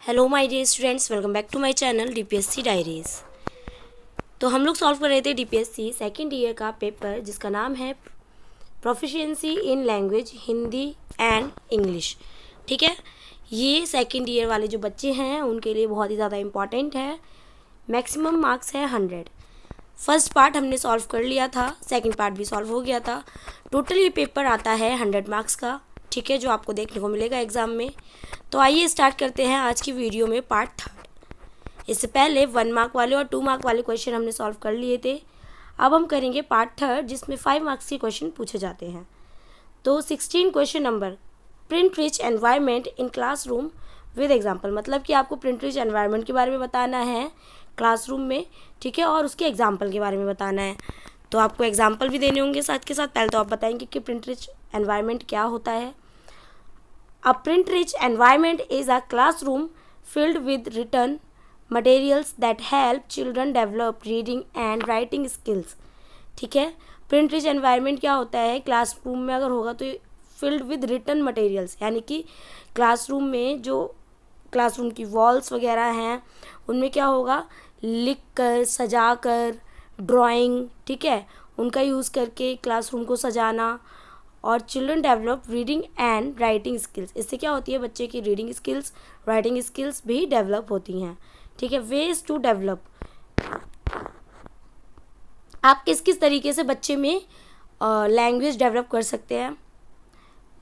Hello my dear students, welcome back to my channel DPSC diaries. तो हम लोग सॉल्व कर रहे थे डीपीएससी सेकेंड ईयर का पेपर जिसका नाम है proficiency in language Hindi and English. ठीक है, ये सेकेंड ईयर वाले जो बच्चे हैं उनके लिए बहुत ही ज़्यादा इम्पॉर्टेंट है। मैक्सिमम मार्क्स है 100। फर्स्ट पार्ट हमने सॉल्व कर लिया था, सेकेंड पार्ट भी सॉल्व हो गया था। टोटल ये पेपर आता है 100 मार्क्स का, ठीक है, जो आपको देखने को मिलेगा एग्ज़ाम में। तो आइए स्टार्ट करते हैं आज की वीडियो में पार्ट थर्ड। इससे पहले 1 मार्क वाले और 2 मार्क वाले क्वेश्चन हमने सॉल्व कर लिए थे। अब हम करेंगे पार्ट थर्ड जिसमें 5 मार्क्स के क्वेश्चन पूछे जाते हैं। तो 16 question number, print rich environment in classroom with example, मतलब कि आपको प्रिंट रिच एनवायरनमेंट के बारे में बताना है क्लासरूम में, ठीक है, और उसके एग्जाम्पल के बारे में बताना है। तो आपको एग्जाम्पल भी देने होंगे साथ के साथ। पहले तो आप बताएंगे कि प्रिंट रिच एनवायरनमेंट क्या होता है। A print rich environment is a classroom filled with written materials that help children develop reading and writing skills। ठीक है, प्रिंट रिच एनवायरनमेंट क्या होता है, क्लासरूम में अगर होगा तो फिल्ड विद रिटन मटेरियल्स, यानी कि क्लासरूम में जो क्लासरूम की वॉल्स वगैरह हैं उनमें क्या होगा, लिख कर, सजा कर, ड्राइंग, ठीक है, उनका यूज़ करके क्लासरूम को सजाना। और children develop reading and writing skills, इससे क्या होती है, बच्चे की रीडिंग स्किल्स, राइटिंग स्किल्स भी डेवलप होती हैं। ठीक है, वेज टू डेवलप, आप किस किस तरीके से बच्चे में लैंग्वेज डेवलप कर सकते हैं।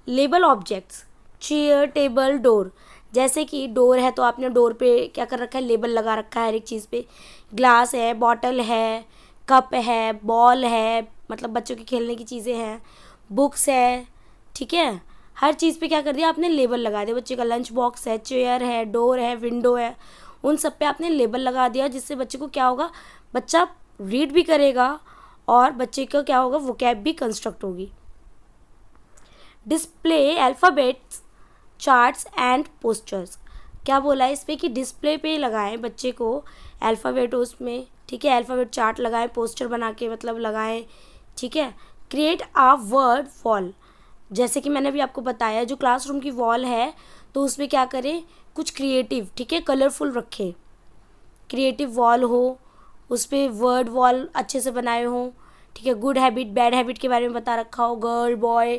Label objects, chair, table, door. जैसे कि डोर है तो आपने डोर पे क्या कर रखा है, लेबल लगा रखा है हर एक चीज़ पे। ग्लास है, बॉटल है, कप है, बॉल है, मतलब बच्चों के खेलने की चीज़ें हैं, बुक्स है, ठीक है, हर चीज़ पे क्या कर दिया आपने, लेबल लगा दिया। बच्चे का लंच बॉक्स है, चेयर है, डोर है, विंडो है, उन सब पे आपने लेबल लगा दिया, जिससे बच्चे को क्या होगा, बच्चा रीड भी करेगा और बच्चे का क्या होगा, वोकैब भी कंस्ट्रक्ट होगी। Display alphabets, charts and posters, क्या बोला है इस पर कि डिस्प्ले पे लगाएं बच्चे को अल्फ़ाबेट उसमें, ठीक है, अल्फ़ाबेट चार्ट लगाएं, पोस्टर बना के मतलब लगाएं, ठीक है। क्रिएट आ वर्ड वॉल, जैसे कि मैंने अभी आपको बताया जो क्लासरूम की वॉल है तो उसमें क्या करें, कुछ क्रिएटिव, ठीक है, कलरफुल रखें, क्रिएटिव वॉल हो, उस पर वर्ड वॉल अच्छे से बनाए हों, ठीक है। गुड हैबिट, बैड हैबिट के बारे में बता रखा हो, गर्ल, बॉय,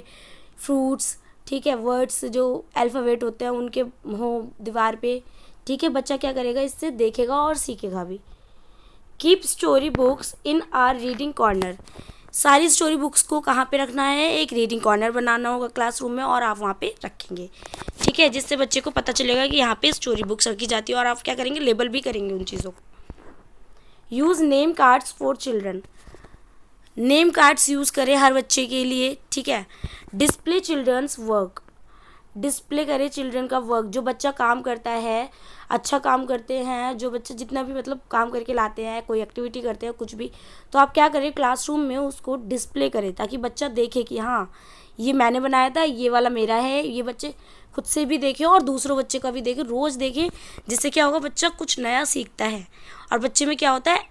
फ्रूट्स, ठीक है, वर्ड्स जो अल्फ़ाबेट होते हैं उनके हों दीवार पे, ठीक है। बच्चा क्या करेगा, इससे देखेगा और सीखेगा भी। Keep story books in are reading corner, सारी स्टोरी बुक्स को कहाँ पे रखना है, एक रीडिंग कॉर्नर बनाना होगा क्लासरूम में और आप वहाँ पे रखेंगे, ठीक है, जिससे बच्चे को पता चलेगा कि यहाँ पे स्टोरी बुक्स रखी जाती है। और आप क्या करेंगे, लेबल भी करेंगे उन चीज़ों को। Use name cards for children, name cards use करें हर बच्चे के लिए, ठीक है। डिस्प्ले चिल्ड्रंस वर्क, डिस्प्ले करें चिल्ड्रन का वर्क, जो बच्चा काम करता है, अच्छा काम करते हैं जो बच्चे, जितना भी मतलब काम करके लाते हैं, कोई एक्टिविटी करते हैं, कुछ भी, तो आप क्या करें, क्लासरूम में उसको डिस्प्ले करें ताकि बच्चा देखे कि हाँ ये मैंने बनाया था, ये वाला मेरा है। ये बच्चे खुद से भी देखें और दूसरों बच्चे का भी देखें, रोज़ देखें, जिससे क्या होगा, बच्चा कुछ नया सीखता है और बच्चे में क्या होता है,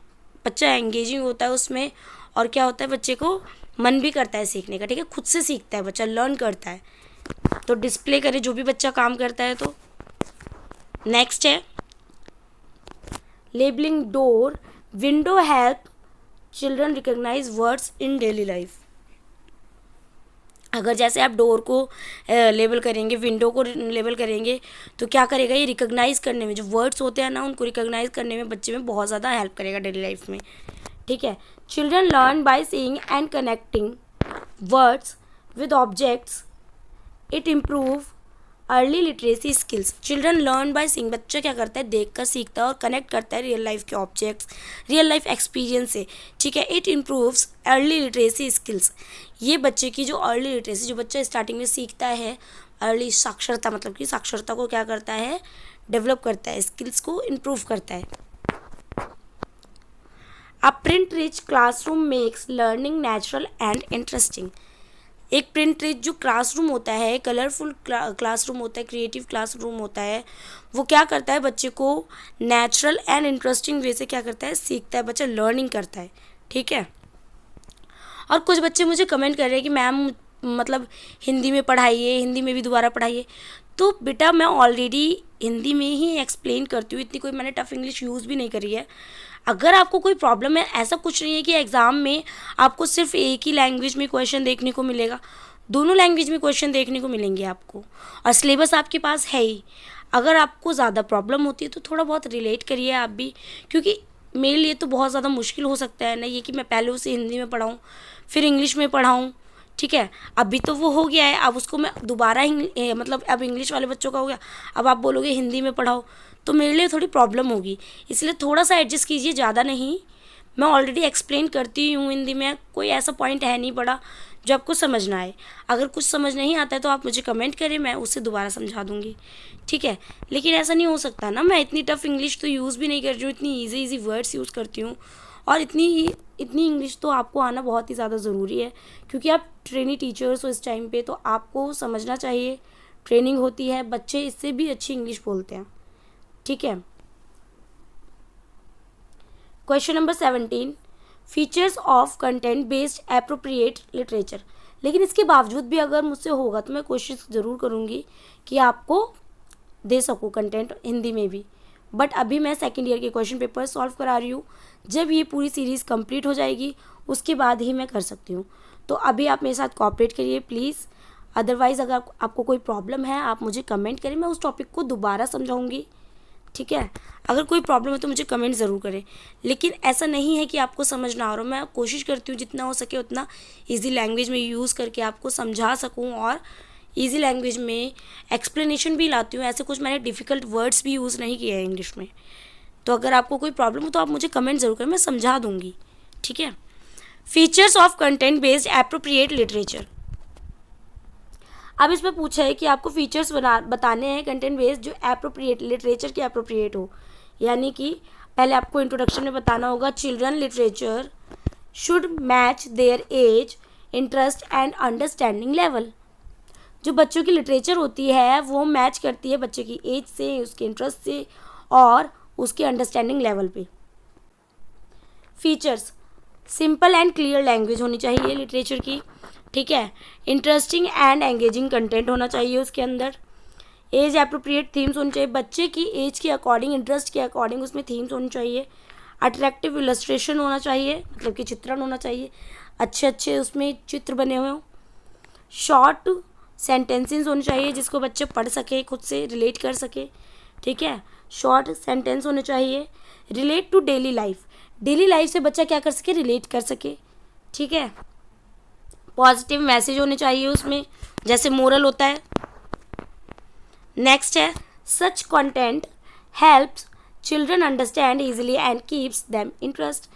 बच्चा एंगेजिंग होता है उसमें, और क्या होता है, बच्चे को मन भी करता है सीखने का, ठीक है, खुद से सीखता है बच्चा, लर्न करता है। तो डिस्प्ले करें जो भी बच्चा काम करता है। तो नेक्स्ट है labelling door, window help children recognise words in daily life. अगर जैसे आप डोर को लेबल करेंगे, विंडो को लेबल करेंगे, तो क्या करेगा, ये रिकॉग्नाइज करने में, जो वर्ड्स होते हैं ना उनको रिकॉग्नाइज करने में बच्चे में बहुत ज़्यादा हेल्प करेगा डेली लाइफ में, ठीक है। Children learn by seeing and connecting words with objects, it improve early literacy skills. Children learn by seeing, बच्चा क्या करता है, देख कर सीखता है और कनेक्ट करता है रियल लाइफ के ऑब्जेक्ट्स, रियल लाइफ एक्सपीरियंस से, ठीक है। It improves early literacy skills, ये बच्चे की जो अर्ली लिटरेसी, जो बच्चा स्टार्टिंग में सीखता है, अर्ली साक्षरता, मतलब कि साक्षरता को क्या करता है, डेवलप करता है, स्किल्स को इम्प्रूव करता है। A print rich classroom makes learning natural and interesting, एक प्रिंट रिच जो क्लासरूम होता है, कलरफुल क्लासरूम होता है, क्रिएटिव क्लासरूम होता है, वो क्या करता है, बच्चे को नेचुरल एंड इंटरेस्टिंग वे से क्या करता है, सीखता है, बच्चा लर्निंग करता है, ठीक है। और कुछ बच्चे मुझे कमेंट कर रहे हैं कि मैम मतलब हिंदी में पढ़ाइए, हिंदी में भी दोबारा पढ़ाइए। तो बेटा मैं ऑलरेडी हिंदी में ही एक्सप्लेन करती हूँ, इतनी कोई मैंने टफ़ इंग्लिश यूज़ भी नहीं करी है। अगर आपको कोई प्रॉब्लम है, ऐसा कुछ नहीं है कि एग्ज़ाम में आपको सिर्फ एक ही लैंग्वेज में क्वेश्चन देखने को मिलेगा, दोनों लैंग्वेज में क्वेश्चन देखने को मिलेंगे आपको, और सिलेबस आपके पास है ही। अगर आपको ज़्यादा प्रॉब्लम होती है तो थोड़ा बहुत रिलेट करिए आप भी, क्योंकि मेरे लिए तो बहुत ज़्यादा मुश्किल हो सकता है ना ये कि मैं पहले उसे हिंदी में पढ़ाऊँ फिर इंग्लिश में पढ़ाऊँ, ठीक है। अभी तो वो हो गया है, अब उसको मैं दोबारा मतलब अब इंग्लिश वाले बच्चों का हो गया, अब आप बोलोगे हिंदी में पढ़ाओ, तो मेरे लिए थोड़ी प्रॉब्लम होगी, इसलिए थोड़ा सा एडजस्ट कीजिए, ज़्यादा नहीं। मैं ऑलरेडी एक्सप्लेन करती हूँ हिंदी में, कोई ऐसा पॉइंट है नहीं बड़ा जो आपको समझना है। अगर कुछ समझ नहीं आता है तो आप मुझे कमेंट करें, मैं उसे दोबारा समझा दूँगी, ठीक है। लेकिन ऐसा नहीं हो सकता ना, मैं इतनी टफ़ इंग्लिश तो यूज़ भी नहीं कर रही हूँ, इतनी ईजी वर्ड्स यूज़ करती हूँ, और इतनी इंग्लिश तो आपको आना बहुत ही ज़्यादा ज़रूरी है, क्योंकि आप ट्रेनी टीचर्स हो इस टाइम पे, तो आपको समझना चाहिए। ट्रेनिंग होती है, बच्चे इससे भी अच्छी इंग्लिश बोलते हैं, ठीक है। Question number 17, features of content based appropriate literature. लेकिन इसके बावजूद भी अगर मुझसे होगा तो मैं कोशिश ज़रूर करूँगी कि आपको दे सकूँ कंटेंट हिंदी में भी, बट अभी मैं सेकेंड ईयर के क्वेश्चन पेपर सॉल्व करा रही हूँ। जब ये पूरी सीरीज़ कंप्लीट हो जाएगी उसके बाद ही मैं कर सकती हूँ, तो अभी आप मेरे साथ कोऑपरेट करिए प्लीज़। अदरवाइज़ अगर आपको कोई प्रॉब्लम है आप मुझे कमेंट करें, मैं उस टॉपिक को दोबारा समझाऊँगी, ठीक है। अगर कोई प्रॉब्लम है तो मुझे कमेंट ज़रूर करें, लेकिन ऐसा नहीं है कि आपको समझ ना आ रहा हो। मैं कोशिश करती हूँ जितना हो सके उतना ईजी लैंग्वेज में यूज़ करके आपको समझा सकूँ, और ईजी लैंग्वेज में एक्सप्लेनेशन भी लाती हूँ। ऐसे कुछ मैंने डिफ़िकल्ट वर्ड्स भी यूज़ नहीं किए हैं इंग्लिश में। तो अगर आपको कोई प्रॉब्लम हो तो आप मुझे कमेंट ज़रूर करें, मैं समझा दूँगी, ठीक है। Features of content based appropriate literature. अब इसमें पूछा है कि आपको फीचर्स बताने हैं कंटेंट बेस्ड जो एप्रोप्रिएट लिटरेचर के एप्रोप्रिएट हो, यानी कि पहले आपको इंट्रोडक्शन में बताना होगा children literature should match their age, interest and understanding level. जो बच्चों की लिटरेचर होती है वो मैच करती है बच्चे की एज से, उसके इंटरेस्ट से और उसके अंडरस्टैंडिंग लेवल पे। Features, simple and clear language होनी चाहिए लिटरेचर की, ठीक है। इंटरेस्टिंग एंड एंगेजिंग कंटेंट होना चाहिए उसके अंदर। एज अप्रोप्रिएट थीम्स होनी चाहिए, बच्चे की एज के अकॉर्डिंग, इंटरेस्ट के अकॉर्डिंग उसमें थीम्स होनी चाहिए। अट्रैक्टिव इलस्ट्रेशन होना चाहिए, मतलब कि चित्रण होना चाहिए, अच्छे अच्छे उसमें चित्र बने हुए हों। शॉर्ट सेंटेंसेस होने चाहिए जिसको बच्चे पढ़ सके, खुद से रिलेट कर सके, ठीक है। शॉर्ट सेंटेंस होने चाहिए। Relate to daily life, daily life से बच्चा क्या कर सके, रिलेट कर सके, ठीक है। पॉजिटिव मैसेज होने चाहिए उसमें, जैसे मोरल होता है। नेक्स्ट है such content helps children understand easily and keeps them interest.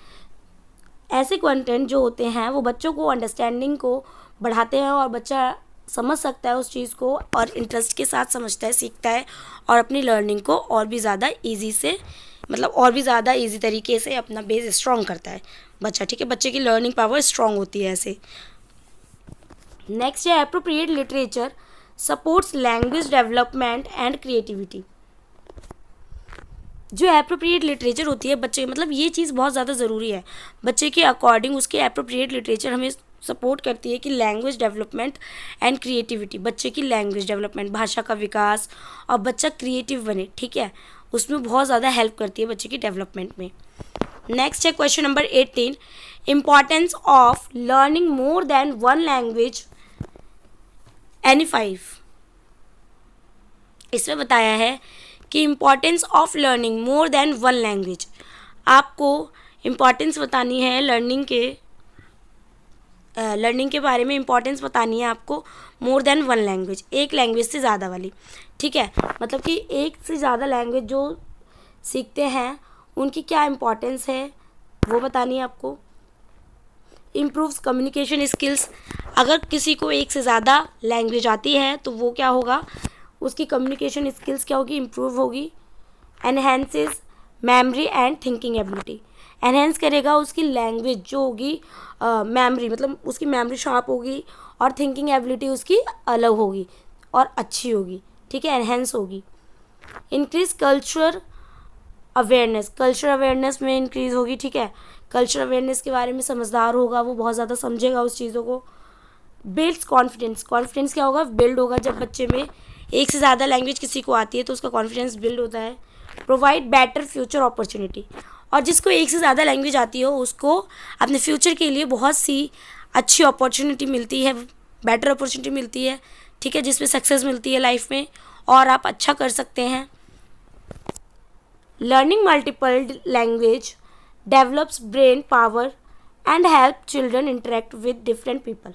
ऐसे कंटेंट जो होते हैं वो बच्चों को अंडरस्टैंडिंग को बढ़ाते हैं और बच्चा समझ सकता है उस चीज़ को और इंटरेस्ट के साथ समझता है, सीखता है और अपनी लर्निंग को और भी ज़्यादा ईजी से, मतलब और भी ज़्यादा ईजी तरीके से अपना बेस स्ट्रॉन्ग करता है बच्चा, ठीक है। बच्चे की लर्निंग पावर स्ट्रॉन्ग होती है ऐसे। नेक्स्ट है appropriate literature supports language development and creativity. जो एप्रोप्रिएट लिटरेचर होती है बच्चे, मतलब ये चीज़ बहुत ज़्यादा ज़रूरी है, बच्चे के अकॉर्डिंग उसके एप्रोप्रिएट लिटरेचर हमें सपोर्ट करती है कि लैंग्वेज डेवलपमेंट एंड क्रिएटिविटी, बच्चे की लैंग्वेज डेवलपमेंट, भाषा का विकास और बच्चा क्रिएटिव बने, ठीक है, उसमें बहुत ज़्यादा हेल्प करती है बच्चे की डेवलपमेंट में। नेक्स्ट है question number 18, importance of learning more than one language any 5। इसमें बताया है कि importance of learning more than one language, आपको इम्पॉर्टेंस बतानी है लर्निंग के बारे में, इम्पॉर्टेंस बतानी है आपको मोर देन वन लैंग्वेज, एक लैंग्वेज से ज़्यादा वाली, ठीक है। मतलब कि एक से ज़्यादा लैंग्वेज जो सीखते हैं उनकी क्या इम्पॉर्टेंस है वो बतानी है आपको। इम्प्रूव्स कम्युनिकेशन स्किल्स, अगर किसी को एक से ज़्यादा लैंग्वेज आती है तो वो क्या होगा, उसकी कम्युनिकेशन स्किल्स क्या होगी, इम्प्रूव होगी। Enhances memory and thinking ability, enhance करेगा उसकी लैंग्वेज जो होगी, मेमोरी मतलब उसकी मेमोरी शार्प होगी और थिंकिंग एबिलिटी उसकी अलग होगी और अच्छी होगी, ठीक है, एनहेंस होगी। Increase culture awareness, culture awareness में इंक्रीज़ होगी, ठीक है, कल्चर अवेयरनेस के बारे में समझदार होगा, वो बहुत ज़्यादा समझेगा उस चीज़ों को। बिल्ड्स कॉन्फिडेंस, कॉन्फिडेंस क्या होगा, बिल्ड होगा जब बच्चे में एक से ज़्यादा लैंग्वेज किसी को आती है तो उसका कॉन्फिडेंस बिल्ड होता है। प्रोवाइड बेटर फ्यूचर अपॉर्चुनिटी, और जिसको एक से ज़्यादा लैंग्वेज आती हो उसको अपने फ्यूचर के लिए बहुत सी अच्छी अपॉर्चुनिटी मिलती है, बेटर अपॉर्चुनिटी मिलती है, ठीक है, जिसमें सक्सेस मिलती है लाइफ में और आप अच्छा कर सकते हैं। Learning multiple language develops brain power and help children interact with different people.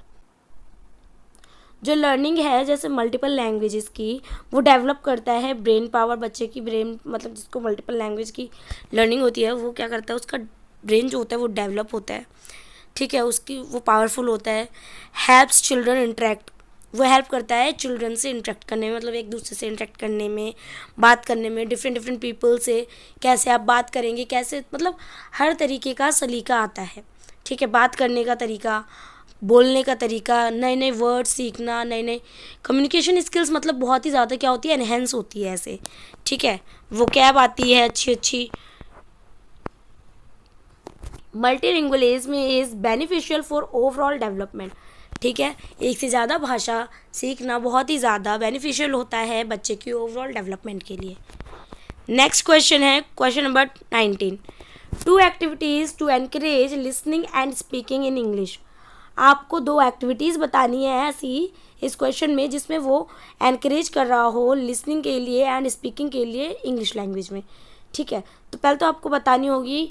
जो लर्निंग है जैसे मल्टीपल लैंग्वेजेस की, वो डेवलप करता है ब्रेन पावर, बच्चे की ब्रेन, मतलब जिसको मल्टीपल लैंग्वेज की लर्निंग होती है वो क्या करता है, उसका ब्रेन जो होता है वो डेवलप होता है, ठीक है, उसकी वो पावरफुल होता है। हेल्प्स चिल्ड्रन इंटरेक्ट, वो हेल्प करता है चिल्ड्रन से इंटरेक्ट करने में, मतलब एक दूसरे से इंटरेक्ट करने में, बात करने में, डिफरेंट पीपल से कैसे आप बात करेंगे, कैसे, मतलब हर तरीके का सलीका आता है, ठीक है, बात करने का तरीका, बोलने का तरीका, नए नए वर्ड सीखना, नए नए कम्युनिकेशन स्किल्स, मतलब बहुत ही ज़्यादा क्या होती है, एनहेंस होती है ऐसे, ठीक है, वो कैब आती है अच्छी अच्छी। Multilingualism is beneficial for overall development, ठीक है, एक से ज़्यादा भाषा सीखना बहुत ही ज़्यादा बेनिफिशियल होता है बच्चे की ओवरऑल डेवलपमेंट के लिए। नेक्स्ट क्वेश्चन है question number 19। 2 activities to encourage listening and speaking in English. आपको 2 एक्टिविटीज़ बतानी है ऐसी इस क्वेश्चन में जिसमें वो एनकरेज कर रहा हो लिसनिंग के लिए एंड स्पीकिंग के लिए इंग्लिश लैंग्वेज में, ठीक है। तो पहले तो आपको बतानी होगी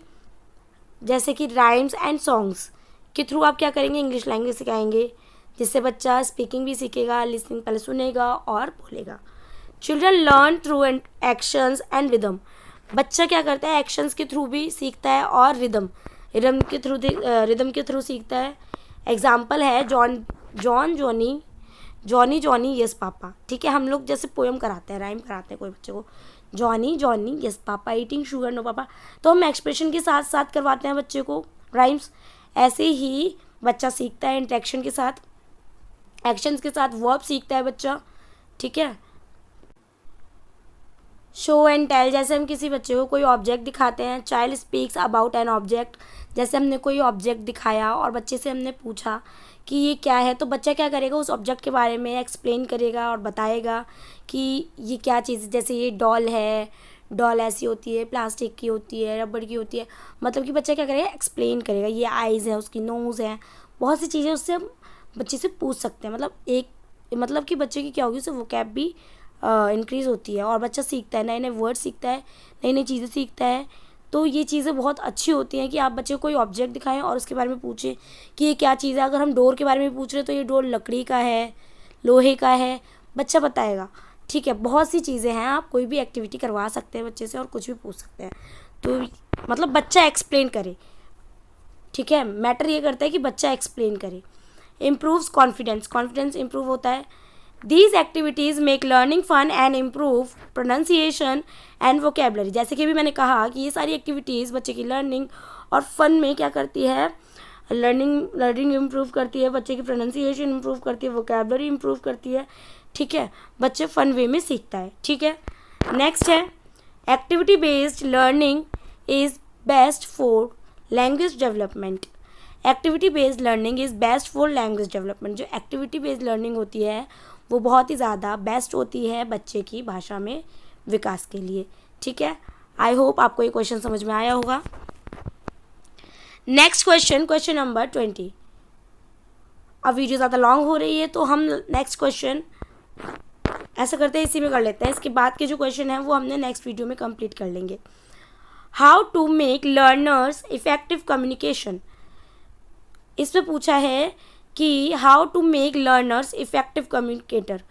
जैसे कि राइम्स एंड सॉन्ग्स के थ्रू आप क्या करेंगे, इंग्लिश लैंग्वेज सिखाएंगे, जिससे बच्चा स्पीकिंग भी सीखेगा, लिसनिंग पहले सुनेगा और बोलेगा। Children learn through actions and rhythm, बच्चा क्या करता है, एक्शंस के थ्रू भी सीखता है और रिदम के थ्रू सीखता है। एग्जाम्पल है जॉनी जॉनी यस पापा, ठीक है, हम लोग जैसे पोएम कराते हैं, राइम कराते हैं कोई बच्चे को, Johnny Johnny yes papa eating sugar no papa, तो हम एक्सप्रेशन के साथ साथ करवाते हैं बच्चे को राइम्स। ऐसे ही बच्चा सीखता है इंटरेक्शन के साथ, एक्शंस के साथ वर्ब सीखता है बच्चा, ठीक है। शो एंड टेल, जैसे हम किसी बच्चे को कोई ऑब्जेक्ट दिखाते हैं, child speaks about an object, जैसे हमने कोई ऑब्जेक्ट दिखाया और बच्चे से हमने पूछा कि ये क्या है, तो बच्चा क्या करेगा, उस ऑब्जेक्ट के बारे में एक्सप्लेन करेगा और बताएगा कि ये क्या चीज़ है, जैसे ये डॉल है, डॉल ऐसी होती है, प्लास्टिक की होती है, रबड़ की होती है, मतलब कि बच्चा क्या करेगा, एक्सप्लेन करेगा, ये आइज़ है, उसकी नोज़ है, बहुत सी चीज़ें उससे हम बच्चे से पूछ सकते हैं, मतलब कि बच्चे की क्या होगी, उससे वोकैब भी इंक्रीज़ होती है और बच्चा सीखता है, नए नए वर्ड सीखता है, नई नई चीज़ें सीखता है। तो ये चीज़ें बहुत अच्छी होती हैं कि आप बच्चे को कोई ऑब्जेक्ट दिखाएं और उसके बारे में पूछें कि ये क्या चीज़ है। अगर हम डोर के बारे में पूछ रहे हैं तो ये डोर लकड़ी का है, लोहे का है, बच्चा बताएगा, ठीक है। बहुत सी चीज़ें हैं, आप कोई भी एक्टिविटी करवा सकते हैं बच्चे से और कुछ भी पूछ सकते हैं, तो मतलब बच्चा एक्सप्लेन करे, ठीक है, मैटर ये करता है कि बच्चा एक्सप्लेन करे। इम्प्रूव्स कॉन्फिडेंस इम्प्रूव होता है। These activities make learning fun and improve pronunciation and vocabulary, जैसे कि भी मैंने कहा कि ये सारी एक्टिविटीज़ बच्चे की लर्निंग और फन में क्या करती है, लर्निंग इम्प्रूव करती है, बच्चे की प्रोनाउंसिएशन इम्प्रूव करती है, वोकेबलरी इम्प्रूव करती है, ठीक है, बच्चे फन वे में सीखता है, ठीक है। नेक्स्ट है activity based learning is best for language development. Activity based learning is best for language development. जो एक्टिविटी बेस्ड लर्निंग होती है वो बहुत ही ज़्यादा बेस्ट होती है बच्चे की भाषा में विकास के लिए, ठीक है। आई होप आपको ये क्वेश्चन समझ में आया होगा। Next question number 20। अब वीडियो ज़्यादा लॉन्ग हो रही है तो हम नेक्स्ट क्वेश्चन ऐसा करते हैं, इसी में कर लेते हैं, इसके बाद के जो क्वेश्चन है वो हमने नेक्स्ट वीडियो में कंप्लीट कर लेंगे। How to make learners effective communication, इसमें पूछा है कि how to make learners effective communicator,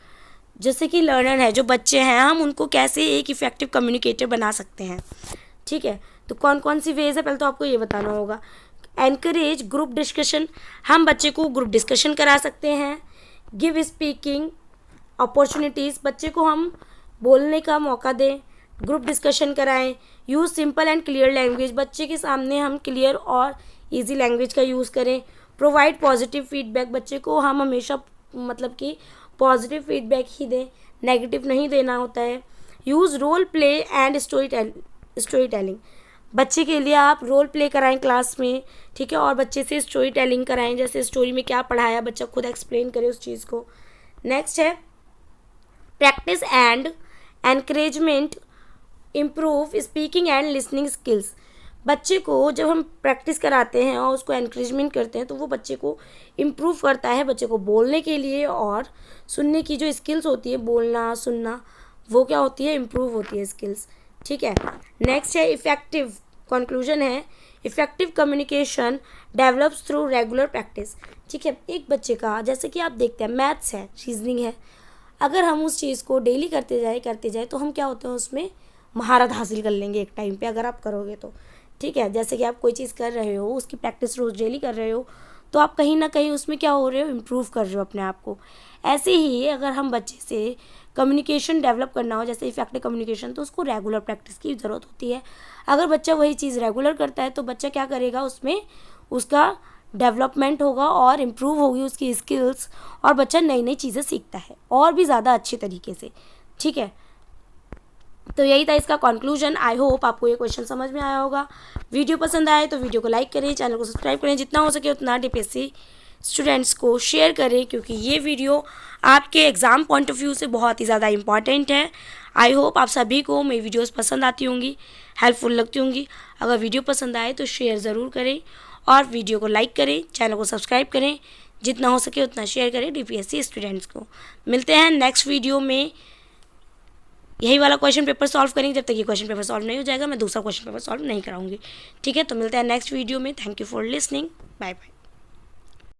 जैसे कि लर्नर है, जो बच्चे हैं, हम उनको कैसे एक इफेक्टिव कम्युनिकेटर बना सकते हैं, ठीक है। तो कौन कौन सी वेज है, पहले तो आपको ये बताना होगा। एनकरेज ग्रुप डिस्कशन, हम बच्चे को ग्रुप डिस्कशन करा सकते हैं। गिव स्पीकिंग अपॉर्चुनिटीज़, बच्चे को हम बोलने का मौका दें, ग्रुप डिस्कशन कराएं। Use simple and clear language, बच्चे के सामने हम क्लियर और ईजी लैंग्वेज का यूज़ करें। प्रोवाइड पॉजिटिव फीडबैक, बच्चे को हम हमेशा मतलब कि पॉजिटिव फीडबैक ही दें, नेगेटिव नहीं देना होता है। Use role play and story telling, बच्चे के लिए आप रोल प्ले कराएं क्लास में, ठीक है, और बच्चे से स्टोरी टेलिंग कराएं, जैसे स्टोरी में क्या पढ़ाया बच्चा खुद एक्सप्लेन करे उस चीज़ को। नेक्स्ट है practice and encouragement improve speaking and listening skills. बच्चे को जब हम प्रैक्टिस कराते हैं और उसको एनकरेजमेंट करते हैं तो वो बच्चे को इम्प्रूव करता है, बच्चे को बोलने के लिए और सुनने की जो स्किल्स होती है, बोलना सुनना, वो क्या होती है, इम्प्रूव होती है स्किल्स। ठीक है, नेक्स्ट है इफ़ेक्टिव। कंक्लूजन है effective communication develops through regular practice. ठीक है, एक बच्चे का जैसे कि आप देखते हैं मैथ्स है, रीजनिंग है, अगर हम उस चीज़ को डेली करते जाए तो हम क्या होते हैं उसमें महारत हासिल कर लेंगे एक टाइम पे, अगर आप करोगे तो। ठीक है, जैसे कि आप कोई चीज़ कर रहे हो, उसकी प्रैक्टिस रोज़ डेली कर रहे हो, तो आप कहीं ना कहीं उसमें क्या हो रहे हो, इम्प्रूव कर रहे हो अपने आप को। ऐसे ही अगर हम बच्चे से कम्युनिकेशन डेवलप करना हो, जैसे इफेक्टिव कम्युनिकेशन, तो उसको रेगुलर प्रैक्टिस की ज़रूरत होती है। अगर बच्चा वही चीज़ रेगुलर करता है तो बच्चा क्या करेगा, उसमें उसका डेवलपमेंट होगा और इम्प्रूव होगी उसकी स्किल्स, और बच्चा नई नई चीज़ें सीखता है और भी ज़्यादा अच्छे तरीके से। ठीक है, तो यही था इसका कंक्लूजन। आई होप आपको ये क्वेश्चन समझ में आया होगा। वीडियो पसंद आए तो वीडियो को लाइक करें, चैनल को सब्सक्राइब करें, जितना हो सके उतना डीपीएससी स्टूडेंट्स को शेयर करें, क्योंकि ये वीडियो आपके एग्ज़ाम पॉइंट ऑफ व्यू से बहुत ही ज़्यादा इंपॉर्टेंट है। आई होप आप सभी को मेरी वीडियोस पसंद आती होंगी, हेल्पफुल लगती होंगी। अगर वीडियो पसंद आए तो शेयर ज़रूर करें और वीडियो को लाइक करें, चैनल को सब्सक्राइब करें, जितना हो सके उतना शेयर करें डीपीएससी स्टूडेंट्स को। मिलते हैं नेक्स्ट वीडियो में, यही वाला क्वेश्चन पेपर सॉल्व करेंगे। जब तक ये क्वेश्चन पेपर सॉल्व नहीं हो जाएगा मैं दूसरा क्वेश्चन पेपर सॉल्व नहीं कराऊंगी। ठीक है, तो मिलते हैं नेक्स्ट वीडियो में। Thank you for listening, bye bye.